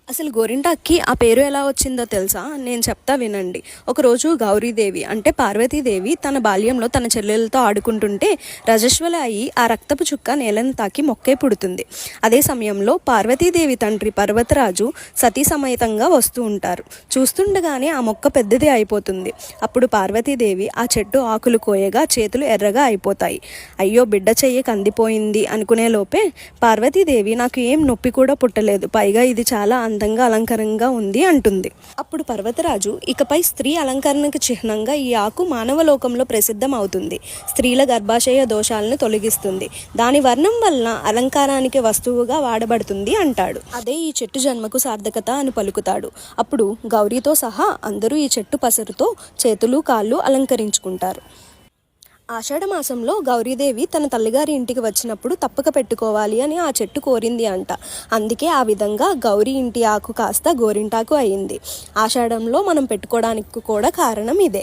అసలు గోరింటాక్కి ఆ పేరు ఎలా వచ్చిందో తెలుసా? నేను చెప్తా వినండి. ఒకరోజు గౌరీదేవి అంటే పార్వతీదేవి తన బాల్యంలో తన చెల్లెలతో ఆడుకుంటుంటే రజస్వల అయి ఆ రక్తపు చుక్క నేలను తాకి మొక్కే పుడుతుంది. అదే సమయంలో పార్వతీదేవి తండ్రి పర్వతరాజు సతీ సమేతంగా వస్తూ ఉంటారు. చూస్తుండగానే ఆ మొక్క పెద్దది అయిపోతుంది. అప్పుడు పార్వతీదేవి ఆ చెట్టు ఆకులు కోయగా చేతులు ఎర్రగా అయిపోతాయి. అయ్యో బిడ్డ చెయ్యి కందిపోయింది అనుకునే లోపే పార్వతీదేవి నాకు ఏం నొప్పి కూడా పుట్టలేదు, పైగా ఇది చాలా అందంగా అలంకరణగా ఉంది అంటుంది. అప్పుడు పర్వతరాజు ఇకపై స్త్రీ అలంకరణకు చిహ్నంగా ఈ ఆకు మానవ లోకంలో ప్రసిద్ధం అవుతుంది. స్త్రీల గర్భాశయ దోషాలను తొలగిస్తుంది. దాని వర్ణం వలన అలంకారానికి వస్తువుగా వాడబడుతుంది అంటాడు. అదే ఈ చెట్టు జన్మకు సార్థకత అని పలుకుతాడు. అప్పుడు గౌరీతో సహా అందరూ ఈ చెట్టు పసరుతో చేతులు కాళ్ళు అలంకరించుకుంటారు. ఆషాఢమాసంలో గౌరీదేవి తన తల్లిగారి ఇంటికి వచ్చినప్పుడు తప్పక పెట్టుకోవాలి అని ఆ చెట్టు కోరింది అంట. అందుకే ఆ విధంగా గౌరీ ఇంటి ఆకు కాస్త గోరింటాకు అయింది. ఆషాఢంలో మనం పెట్టుకోవడానికి కూడా కారణం ఇదే.